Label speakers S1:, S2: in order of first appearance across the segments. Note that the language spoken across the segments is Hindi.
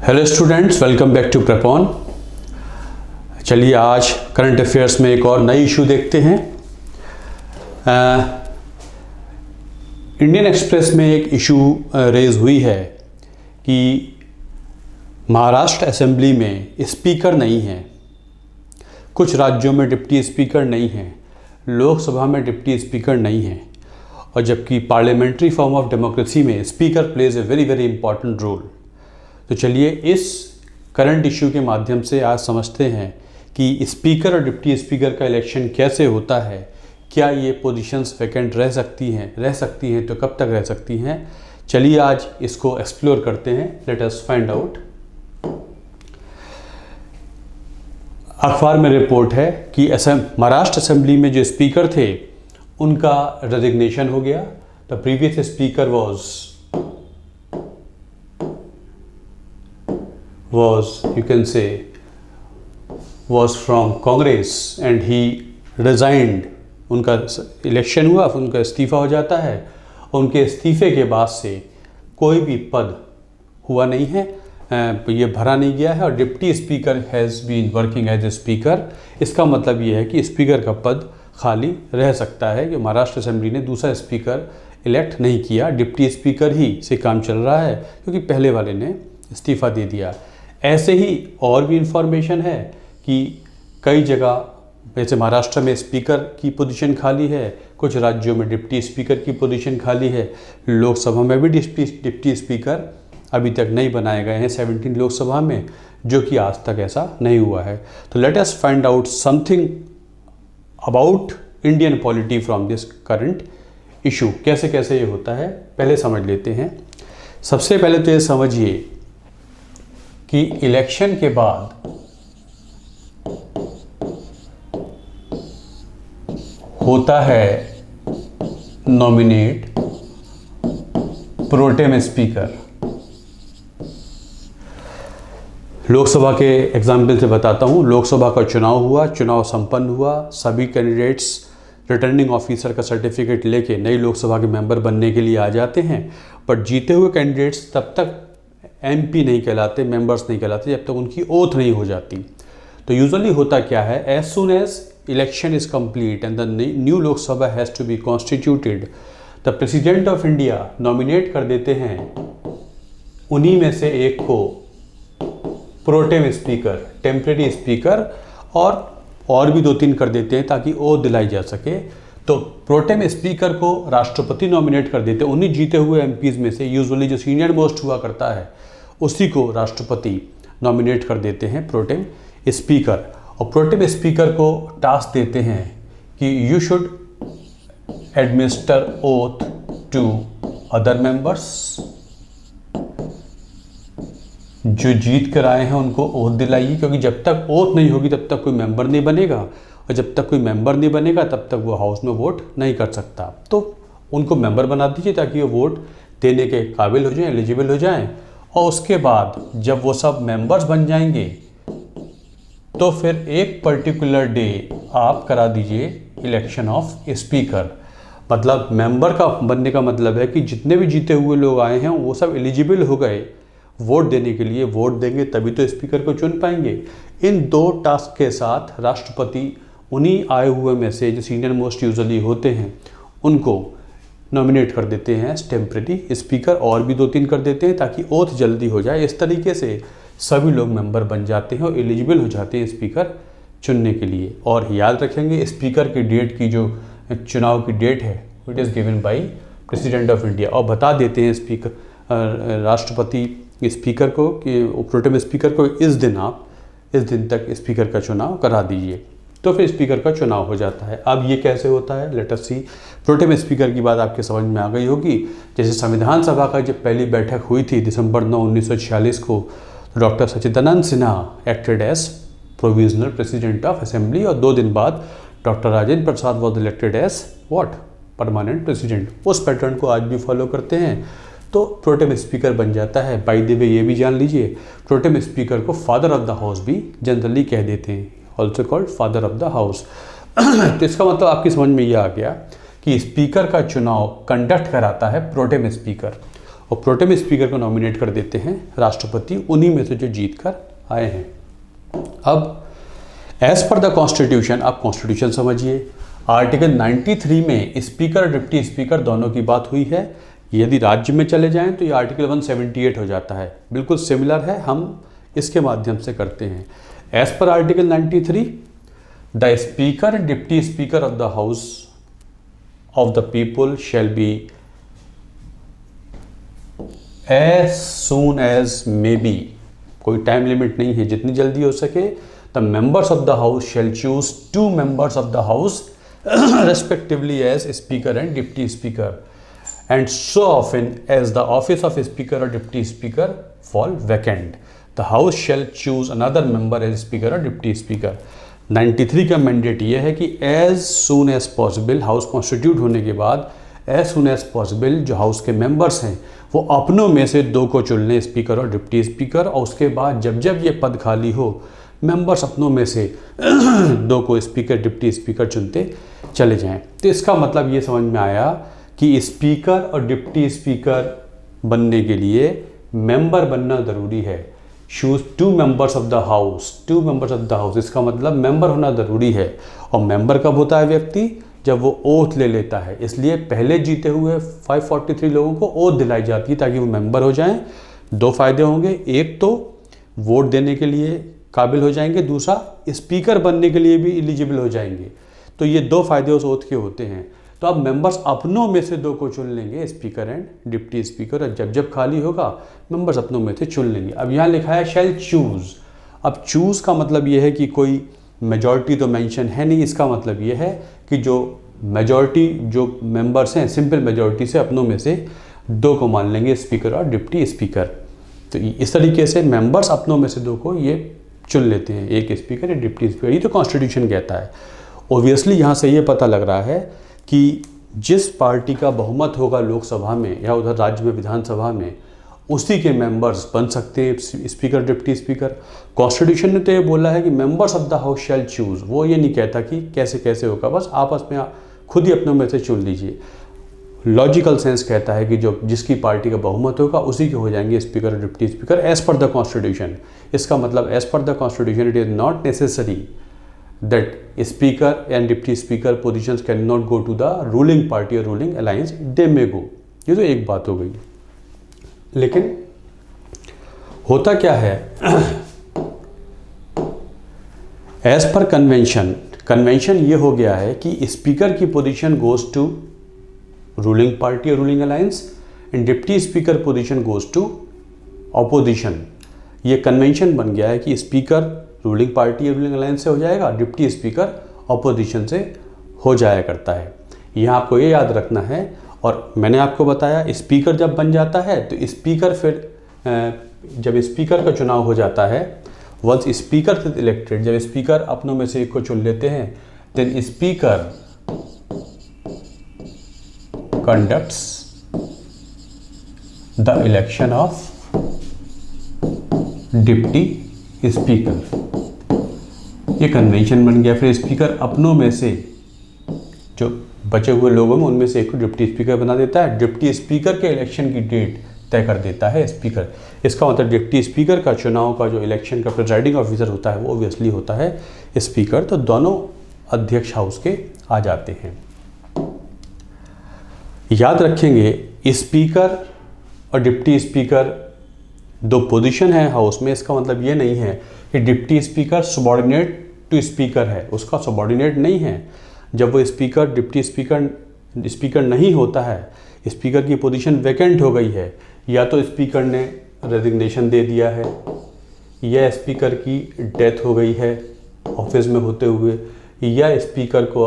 S1: Hello students, welcome back to Prepon. चलिए आज करंट अफेयर्स में एक और नई इशू देखते हैं। इंडियन एक्सप्रेस में एक इशू रेज हुई है कि महाराष्ट्र असेंबली में स्पीकर नहीं है, कुछ राज्यों में डिप्टी स्पीकर नहीं है, लोकसभा में डिप्टी स्पीकर नहीं है, और जबकि पार्लियामेंट्री फॉर्म ऑफ डेमोक्रेसी में speaker plays a very very important role. तो चलिए इस करंट इशू के माध्यम से आज समझते हैं कि स्पीकर और डिप्टी स्पीकर का इलेक्शन कैसे होता है, क्या ये पोजीशंस वैकेंट रह सकती हैं तो कब तक रह सकती हैं। चलिए आज इसको एक्सप्लोर करते हैं। Let us find out. अखबार में रिपोर्ट है कि महाराष्ट्र असेंबली में जो स्पीकर थे उनका रेजिग्नेशन हो गया। The previous speaker was from Congress and he resigned। उनका इलेक्शन हुआ, उनका इस्तीफ़ा हो जाता है। उनके इस्तीफ़े के बाद से कोई भी पद हुआ नहीं है, ये भरा नहीं गया है, और deputy speaker has been working as a speaker. इसका मतलब ये है कि स्पीकर का पद खाली रह सकता है कि महाराष्ट्र असेंबली ने दूसरा स्पीकर इलेक्ट नहीं किया, डिप्टी स्पीकर ही से काम चल रहा है क्योंकि पहले वाले ने इस्तीफ़ा दे दिया। ऐसे ही और भी इंफॉर्मेशन है कि कई जगह जैसे महाराष्ट्र में स्पीकर की पोजीशन खाली है, कुछ राज्यों में डिप्टी स्पीकर की पोजीशन खाली है, लोकसभा में भी डिप्टी स्पीकर अभी तक नहीं बनाए गए हैं 17 लोकसभा में, जो कि आज तक ऐसा नहीं हुआ है। तो let us find out something about Indian polity from this current issue. कैसे कैसे ये होता है पहले समझ लेते हैं। सबसे पहले तो ये समझिए कि इलेक्शन के बाद होता है नॉमिनेट प्रोटेम स्पीकर। लोकसभा के एग्जाम्पल से बताता हूँ। लोकसभा का चुनाव हुआ, चुनाव संपन्न हुआ, सभी कैंडिडेट्स रिटर्निंग ऑफिसर का सर्टिफिकेट लेके नई लोकसभा के मेंबर बनने के लिए आ जाते हैं, बट जीते हुए कैंडिडेट्स तब तक एमपी नहीं कहलाते, मेंबर्स नहीं कहलाते जब तक उनकी ओथ नहीं हो जाती। तो यूजुअली होता क्या है, as soon as election is complete and the new Lok Sabha has to be constituted, the president of India nominate कर देते हैं उन्हीं में से एक को प्रोटेम स्पीकर, टेम्परेरी स्पीकर, और भी 2-3 कर देते हैं ताकि ओथ दिलाई जा सके। तो प्रोटेम स्पीकर को राष्ट्रपति नॉमिनेट कर देते हैं, उन्हीं जीते हुए एमपीज में से यूजुअली जो सीनियर मोस्ट हुआ करता है उसी को राष्ट्रपति नॉमिनेट कर देते हैं प्रोटेम स्पीकर। और प्रोटेम स्पीकर को टास्क देते हैं कि you should administer oath to other members. जो जीत कर आए हैं उनको ओथ दिलाइए, क्योंकि जब तक ओथ नहीं होगी तब तक कोई मेंबर नहीं बनेगा, और जब तक कोई मेंबर नहीं बनेगा तब तक वो हाउस में वोट नहीं कर सकता। तो उनको मेंबर बना दीजिए ताकि वो वोट देने के काबिल हो जाएं, एलिजिबल हो जाएं, और उसके बाद जब वो सब मेंबर्स बन जाएंगे तो फिर एक पर्टिकुलर डे आप करा दीजिए इलेक्शन ऑफ स्पीकर। मतलब मेंबर का बनने का मतलब है कि जितने भी जीते हुए लोग आए हैं वो सब एलिजिबल हो गए वोट देने के लिए, वोट देंगे तभी तो स्पीकर को चुन पाएंगे। इन 2 टास्क के साथ राष्ट्रपति उन्हीं आए हुए में से जो सीनियर मोस्ट यूजुअली होते हैं उनको नॉमिनेट कर देते हैं टेम्परेरी स्पीकर, और भी 2-3 कर देते हैं ताकि ओथ जल्दी हो जाए। इस तरीके से सभी लोग मेंबर बन जाते हैं और एलिजिबल हो जाते हैं स्पीकर चुनने के लिए। और याद रखेंगे स्पीकर की डेट की जो चुनाव की डेट है it is given by president of India, और बता देते हैं स्पीकर राष्ट्रपति स्पीकर को कि प्रोटेम स्पीकर को इस दिन तक स्पीकर का चुनाव करा दीजिए, तो फिर स्पीकर का चुनाव हो जाता है। अब ये कैसे होता है, लेट अस सी। प्रोटेम स्पीकर की बात आपके समझ में आ गई होगी। जैसे संविधान सभा का जब पहली बैठक हुई थी दिसंबर 9, 1946 को, तो doctor Sachchidananda Sinha acted as provisional president of assembly, और 2 दिन बाद doctor Rajendra Prasad was elected as permanent president. उस पैटर्न को आज भी फॉलो करते हैं, तो प्रोटेम स्पीकर बन जाता है। बाय द वे ये भी जान लीजिए, प्रोटेम स्पीकर को फादर ऑफ द हाउस भी जनरली कह देते हैं, also called father of the house. तो इसका मतलब आपकी समझ में ये आ गया कि स्पीकर का चुनाव कंडक्ट कराता है प्रोटेम स्पीकर, और प्रोटेम स्पीकर को नॉमिनेट कर देते हैं राष्ट्रपति, उन्हीं में से जो जीत कर आए हैं। अब एज पर द कॉन्स्टिट्यूशन, आप कॉन्स्टिट्यूशन समझिए। आर्टिकल 93 में स्पीकर और डिप्टी स्पीकर दोनों की बात हुई है। यदि राज्य में चले जाएं तो ये आर्टिकल 178 हो जाता है, बिल्कुल सिमिलर है, हम इसके माध्यम से करते हैं। As per article 93, the speaker and deputy speaker of the house of the people shall be as soon as may be, कोई टाइम लिमिट नहीं है, जितनी जल्दी हो सके। The members of the house shall choose 2 members of the house respectively as speaker and deputy speaker, and so often as the office of speaker or deputy speaker fall vacant, the house shall choose another member as speaker or deputy speaker। 93 का मैंडेट ये है कि as soon as possible, house constitute होने के बाद as soon as possible जो हाउस के मेंबर्स हैं वो अपनों में से 2 को चुन लें, स्पीकर और डिप्टी स्पीकर, और उसके बाद जब जब ये पद खाली हो मेंबर्स अपनों में से 2 को स्पीकर डिप्टी स्पीकर चुनते चले जाएं। तो इसका मतलब ये समझ में आया कि स्पीकर और डिप्टी स्पीकर बनने के लिए मेंबर बनना ज़रूरी है। Choose 2 members of the house, 2 members of the house, इसका मतलब मेंबर होना ज़रूरी है। और मेंबर कब होता है व्यक्ति? जब वो ओथ ले लेता है। इसलिए पहले जीते हुए 543 लोगों को ओथ दिलाई जाती है ताकि वो मेंबर हो जाएं। 2 फायदे होंगे, एक तो वोट देने के लिए काबिल हो जाएंगे, दूसरा स्पीकर बनने के लिए भी एलिजिबल हो जाएंगे। तो ये 2 फायदे उस ओथ के होते हैं। तो अब मेंबर्स अपनों में से 2 को चुन लेंगे, स्पीकर एंड डिप्टी स्पीकर, और जब जब खाली होगा मेंबर्स अपनों में से चुन लेंगे। अब यहाँ लिखा है शैल चूज। अब चूज का मतलब ये है कि कोई मेजॉरिटी तो मेंशन है नहीं, इसका मतलब ये है कि जो मेजॉरिटी जो मेंबर्स हैं सिंपल मेजॉरिटी से अपनों में से 2 को मान लेंगे, स्पीकर और डिप्टी स्पीकर। तो इस तरीके से मेंबर्स अपनों में से 2 को ये चुन लेते हैं, एक स्पीकर या डिप्टी स्पीकर। ये तो कॉन्स्टिट्यूशन कहता है। ओबियसली यहाँ से ये पता लग रहा है कि जिस पार्टी का बहुमत होगा लोकसभा में या उधर राज्य में विधानसभा में, उसी के मेंबर्स बन सकते हैं स्पीकर डिप्टी स्पीकर। कॉन्स्टिट्यूशन ने तो ये बोला है कि members of the house shall choose. वो ये नहीं कहता कि कैसे कैसे होगा, बस आपस में खुद ही अपनों में से चुन लीजिए। लॉजिकल सेंस कहता है कि जो जिसकी पार्टी का बहुमत होगा उसी के हो जाएंगे स्पीकर और deputy speaker as per the constitution. इसका मतलब as per the constitution it is not necessary that speaker and deputy speaker positions can not go to the ruling party और ruling alliance, they may go. ये तो एक बात हो गई। लेकिन होता क्या है, एज पर कन्वेंशन, कन्वेंशन ये हो गया है कि स्पीकर की position goes to ruling party और ruling alliance and deputy speaker position goes to opposition. ये कन्वेंशन बन गया है कि स्पीकर रूलिंग पार्टी और रूलिंग अलायंस से हो जाएगा, डिप्टी स्पीकर ऑपोजिशन से हो जाया करता है। यहाँ आपको ये याद रखना है। और मैंने आपको बताया स्पीकर जब बन जाता है तो स्पीकर फिर जब स्पीकर का चुनाव हो जाता है, वंस स्पीकर इज इलेक्टेड, जब स्पीकर अपनों में से एक को चुन लेते हैं, then speaker conducts the election of deputy speaker. ये कन्वेंशन बन गया। फिर स्पीकर अपनों में से जो बचे हुए लोगों में उनमें से एक को डिप्टी स्पीकर बना देता है। डिप्टी स्पीकर के इलेक्शन की डेट तय कर देता है स्पीकर। इसका मतलब डिप्टी स्पीकर का चुनाव का जो इलेक्शन का प्रिजाइडिंग ऑफिसर होता है वो ऑब्वियसली होता है स्पीकर। तो दोनों अध्यक्ष हाउस के आ जाते हैं। याद रखेंगे स्पीकर और डिप्टी स्पीकर 2 पोजीशन है हाउस में। इसका मतलब ये नहीं है कि deputy speaker subordinate to speaker है, उसका सबॉर्डिनेट नहीं है। जब वो स्पीकर डिप्टी स्पीकर नहीं होता है, स्पीकर की पोजीशन वैकेंट हो गई है, या तो स्पीकर ने रेजिग्नेशन दे दिया है, या स्पीकर की डेथ हो गई है ऑफिस में होते हुए, या स्पीकर को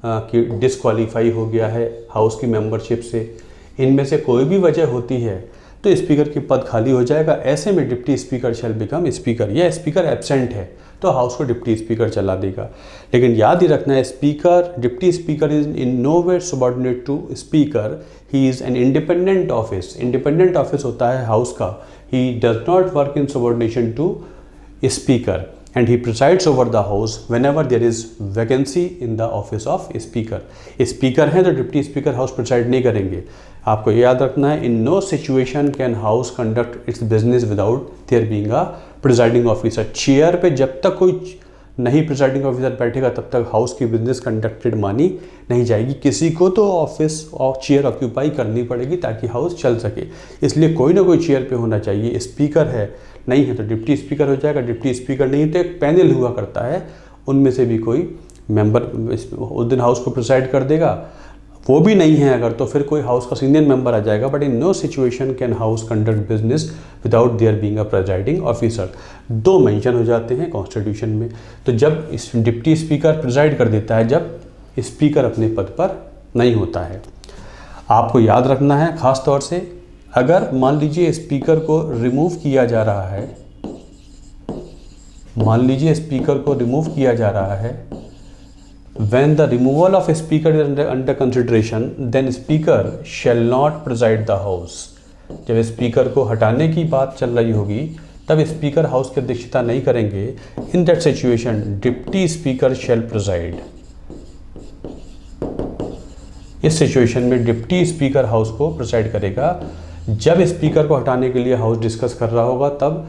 S1: कि डिसक्वालीफाई हो गया है हाउस की मेंबरशिप से, इनमें से कोई भी वजह होती है तो स्पीकर की पद खाली हो जाएगा। ऐसे में डिप्टी स्पीकर शैल बिकम स्पीकर। या स्पीकर एब्सेंट है तो हाउस को डिप्टी स्पीकर चला देगा। लेकिन याद ही रखना है speaker, deputy speaker is in no way subordinate to speaker, he is an independent office. Independent office होता है हाउस का। He does not work in subordination to speaker and he presides over the house whenever there is vacancy in the office of speaker. Speaker हैं तो डिप्टी स्पीकर हाउस प्रिसाइड नहीं करेंगे। आपको ये याद रखना है, in know situation can house conduct it's business without their being a presiding officer. Chair पे जब तक कोई नहीं प्रिसाइडिंग ऑफिसर बैठेगा तब तक हाउस की बिजनेस कंडक्टेड मानी नहीं जाएगी। किसी को तो ऑफिस और चेयर ऑक्यूपाई करनी पड़ेगी ताकि हाउस चल सके, इसलिए कोई ना कोई चेयर पे होना चाहिए। स्पीकर है, नहीं है तो डिप्टी स्पीकर हो जाएगा, डिप्टी स्पीकर नहीं तो एक पैनल हुआ करता है, उनमें से भी कोई मेंबर उस दिन हाउस को प्रिसाइड कर देगा। वो भी नहीं है अगर, तो फिर कोई हाउस का सीनियर मेंबर आ जाएगा। But in know situation can house conduct business without their being a presiding officer. दो मेंशन हो जाते हैं कॉन्स्टिट्यूशन में। तो जब इस डिप्टी स्पीकर प्रिसाइड कर देता है जब स्पीकर अपने पद पर नहीं होता है। आपको याद रखना है खास तौर से, अगर मान लीजिए स्पीकर को रिमूव किया जा रहा है, मान लीजिए स्पीकर को रिमूव किया जा रहा है, when the removal of a speaker is under consideration then speaker shall not preside the house। जब स्पीकर को हटाने की बात चल रही होगी तब स्पीकर हाउस की अध्यक्षता नहीं करेंगे। In that situation deputy speaker shall preside. इस सिचुएशन में डिप्टी स्पीकर हाउस को प्रिसाइड करेगा। जब स्पीकर को हटाने के लिए हाउस डिस्कस कर रहा होगा तब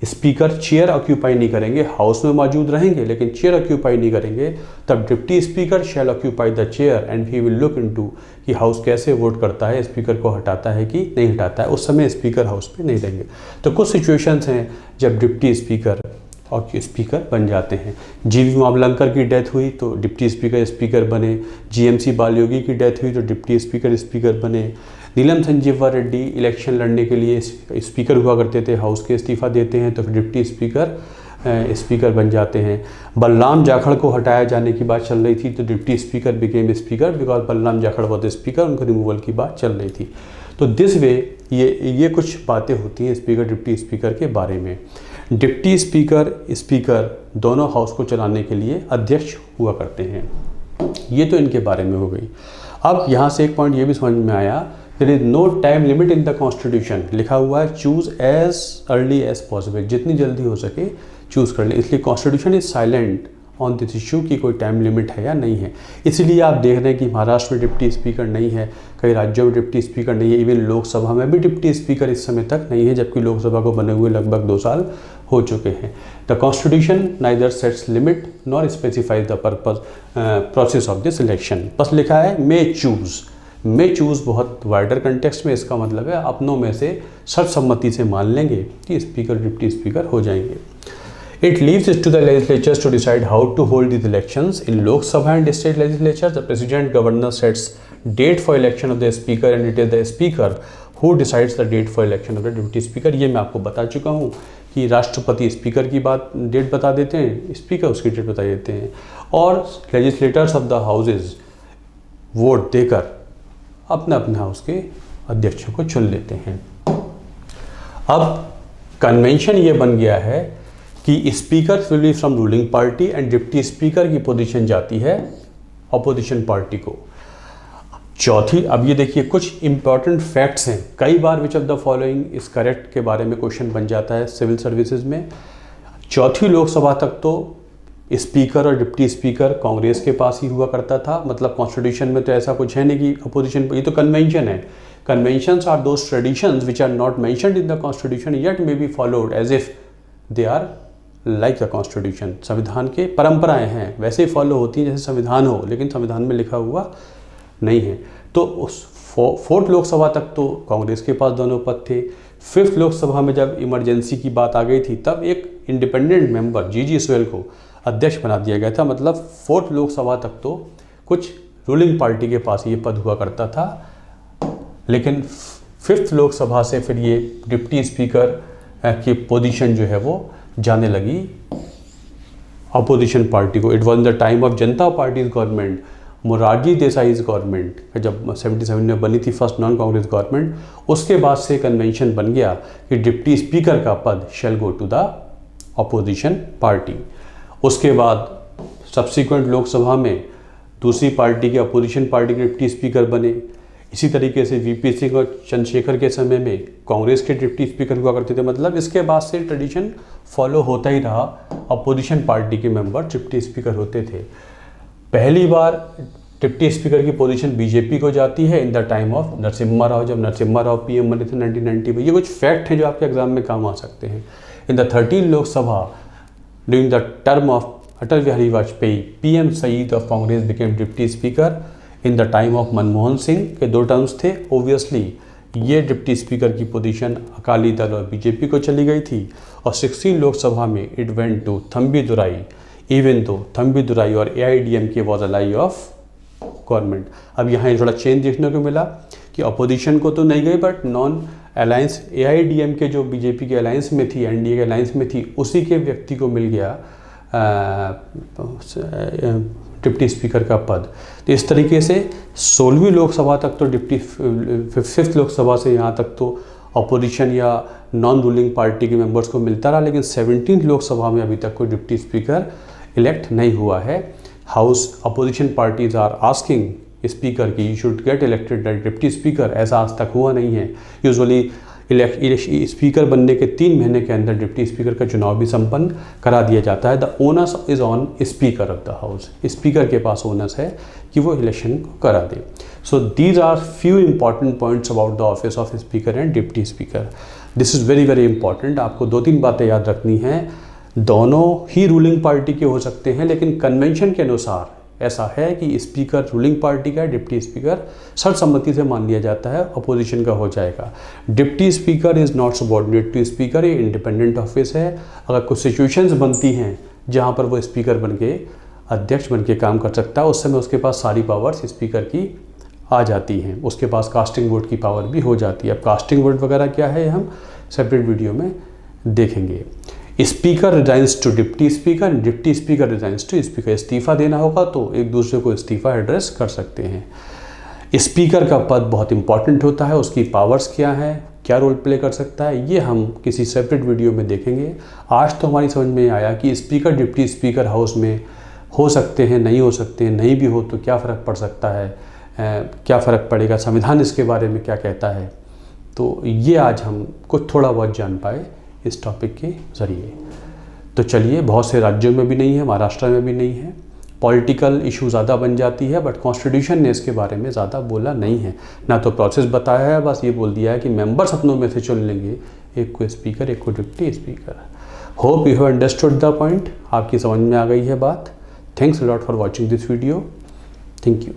S1: स्पीकर चेयर ऑक्यूपाई नहीं करेंगे, हाउस में मौजूद रहेंगे लेकिन चेयर ऑक्यूपाई नहीं करेंगे। तब deputy speaker shall occupy the chair and he will look into कि हाउस कैसे वोट करता है, स्पीकर को हटाता है कि नहीं हटाता है। उस समय स्पीकर हाउस पे नहीं रहेंगे। तो कुछ सिचुएशंस हैं जब डिप्टी स्पीकर और स्पीकर बन जाते हैं। जीवी मावलंकर की डेथ हुई तो डिप्टी स्पीकर स्पीकर बने। जीएमसी बालयोगी की डेथ हुई तो डिप्टी स्पीकर स्पीकर बने। नीलम संजीवा रेड्डी इलेक्शन लड़ने के लिए स्पीकर हुआ करते थे, हाउस के इस्तीफा देते हैं तो डिप्टी स्पीकर स्पीकर बन जाते हैं। बलराम जाखड़ को हटाया जाने की बात चल रही थी तो deputy speaker became speaker because Balram Jakhar was speaker, उनको रिमूवल की बात चल रही थी। तो दिस वे ये कुछ बातें होती हैं स्पीकर डिप्टी स्पीकर के बारे में। डिप्टी स्पीकर स्पीकर दोनों हाउस को चलाने के लिए अध्यक्ष हुआ करते हैं। ये तो इनके बारे में हो गई। अब यहाँ से एक पॉइंट ये भी समझ में आया, there is no time limit in the constitution. लिखा हुआ है choose as early as possible, जितनी जल्दी हो सके चूज़ कर ले। इसलिए constitution is silent on this issue की कोई टाइम लिमिट है या नहीं है। इसीलिए आप देख रहे हैं कि महाराष्ट्र में डिप्टी स्पीकर नहीं है, कई राज्यों में डिप्टी स्पीकर नहीं है, इवन लोकसभा में भी डिप्टी स्पीकर इस समय तक नहीं है, जबकि लोकसभा को बने हुए लगभग 2 साल हो चुके हैं। The constitution neither sets limit nor specifies the purpose process of this election. बस लिखा है मे चूज़ बहुत वाइडर कंटेक्स्ट में, इसका मतलब है अपनों में से सर्वसम्मति से मान लेंगे कि स्पीकर डिप्टी स्पीकर हो जाएंगे। It leaves it to the legislatures to decide how to hold these elections. In Lok Sabha and state legislatures, the president governor sets date for election of the speaker and it is the speaker who decides the date for election of the deputy speaker। ये मैं आपको बता चुका हूँ कि राष्ट्रपति स्पीकर की बात डेट बता देते हैं, स्पीकर उसकी डेट बता देते हैं, और legislators of the houses vote देकर अपने अपने हाउस के अध्यक्षों को चुन लेते हैं। अब कन्वेंशन ये बन गया है कि speaker will be from ruling party and deputy speaker की पोजीशन जाती है अपोजिशन पार्टी को। चौथी, अब ये देखिए कुछ इंपॉर्टेंट फैक्ट्स हैं। कई बार which of the following is correct के बारे में क्वेश्चन बन जाता है सिविल सर्विसेज में। चौथी लोकसभा तक तो स्पीकर और डिप्टी स्पीकर कांग्रेस के पास ही हुआ करता था, मतलब कॉन्स्टिट्यूशन में तो ऐसा कुछ है नहीं कि अपोजिशन, ये तो कन्वेंशन है। Conventions are those traditions which are not mentioned in the constitution yet may be followed as if they are like the constitution. संविधान के परंपराएं हैं, वैसे ही फॉलो होती हैं जैसे संविधान हो, लेकिन संविधान में लिखा हुआ नहीं है। तो उस 4th लोकसभा तक तो कांग्रेस के पास दोनों पद थे। 5th लोकसभा में जब इमरजेंसी की बात आ गई थी तब एक इंडिपेंडेंट मेंबर जी सोहेल को अध्यक्ष बना दिया गया था। मतलब 4th लोकसभा तक तो कुछ रूलिंग पार्टी के पास ये पद हुआ करता था, लेकिन 5th लोकसभा से फिर ये डिप्टी स्पीकर की पोजीशन जो है वो जाने लगी अपोजिशन पार्टी को। It was in the time of Janata party government, Morarji Desai government जब 77 में बनी थी फर्स्ट नॉन कांग्रेस गवर्नमेंट, उसके बाद से कन्वेंशन बन गया कि डिप्टी स्पीकर का पद shall go to the opposition party. उसके बाद सब्सिक्वेंट लोकसभा में दूसरी पार्टी के अपोजिशन पार्टी के डिप्टी स्पीकर बने। इसी तरीके से वीपी सिंह और चंद्रशेखर के समय में कांग्रेस के डिप्टी स्पीकर हुआ करते थे। मतलब इसके बाद से ट्रेडिशन फॉलो होता ही रहा, अपोजिशन पार्टी के मेंबर डिप्टी स्पीकर होते थे। पहली बार डिप्टी स्पीकर की पोजीशन बीजेपी को जाती है इन the time of Narasimha Rao, जब नरसिम्हा राव पीएम बने थे 1990 में। ये कुछ फैक्ट हैं जो आपके एग्जाम में काम आ सकते हैं। In the 13 Lok Sabha during the term of Atal Bihari Vajpayee, PM Sayeed of Congress became deputy speaker in the time of Manmohan Singh के 2 टर्म्स थे। ओबियसली ये डिप्टी स्पीकर की पोजीशन अकाली दल और बीजेपी को चली गई थी और 16 लोकसभा में it went to Thambi Durai, even though Thambi Durai और AIDMK was ally of government. अब यहाँ थोड़ा चेंज देखने को मिला कि अपोजिशन को तो नहीं गई बट नॉन अलायंस AIDMK जो बीजेपी के अलायंस में थी, NDA के अलायंस में थी, उसी के व्यक्ति को मिल गया डिप्टी स्पीकर का पद। तो इस तरीके से 16वीं लोकसभा तक तो फिफ्थ लोकसभा से यहाँ तक तो अपोजिशन या नॉन रूलिंग पार्टी के मेंबर्स को मिलता रहा, लेकिन 17वीं लोकसभा में अभी तक कोई डिप्टी स्पीकर इलेक्ट नहीं हुआ है। House opposition parties are asking speaker की you should get elected deputy speaker, ऐसा आज तक हुआ नहीं है। यूजुअली स्पीकर बनने के 3 महीने के अंदर डिप्टी स्पीकर का चुनाव भी संपन्न करा दिया जाता है। The onus is on speaker of the house, speaker के पास ओनस है कि वो इलेक्शन को करा दे। So these are few important points about the office of speaker and deputy speaker. This is very very important. आपको 2-3 बातें याद रखनी हैं। दोनों ही रूलिंग पार्टी के हो सकते हैं, लेकिन कन्वेंशन के अनुसार ऐसा है कि स्पीकर रूलिंग पार्टी का, डिप्टी स्पीकर सर्वसम्मति से मान लिया जाता है अपोजिशन का हो जाएगा। Deputy speaker is not subordinate to speaker, ये इंडिपेंडेंट ऑफिस है। अगर कुछ सिचुएशंस बनती हैं जहाँ पर वो स्पीकर बन के अध्यक्ष बन के काम कर सकता है, उस समय उसके पास सारी पावर्स स्पीकर की आ जाती हैं। उसके पास कास्टिंग वोट की पावर भी हो जाती है। अब कास्टिंग वोट वगैरह क्या है हम सेपरेट वीडियो में देखेंगे। Speaker resigns to deputy speaker, deputy speaker resigns to speaker. इस्तीफ़ा देना होगा तो एक दूसरे को इस्तीफ़ा एड्रेस कर सकते हैं। स्पीकर का पद बहुत इंपॉर्टेंट होता है, उसकी पावर्स क्या हैं, क्या रोल प्ले कर सकता है, ये हम किसी सेपरेट वीडियो में देखेंगे। आज तो हमारी समझ में आया कि स्पीकर डिप्टी स्पीकर हाउस में हो सकते हैं, नहीं हो सकते हैं, नहीं भी हो तो क्या फ़र्क पड़ सकता है, क्या फ़र्क पड़ेगा, संविधान इसके बारे में क्या कहता है। तो ये आज हम कुछ थोड़ा बहुत जान पाए इस टॉपिक के ज़रिए। तो चलिए, बहुत से राज्यों में भी नहीं है, महाराष्ट्र में भी नहीं है, पॉलिटिकल इशू ज़्यादा बन जाती है, बट कॉन्स्टिट्यूशन ने इसके बारे में ज़्यादा बोला नहीं है। ना तो प्रोसेस बताया है, बस ये बोल दिया है कि मेंबर्स अपनों में से चुन लेंगे, एक को स्पीकर, एक को deputy speaker. Hope you have understood the point. आपकी समझ में आ गई है बात। Thanks a lot for watching this video. Thank you.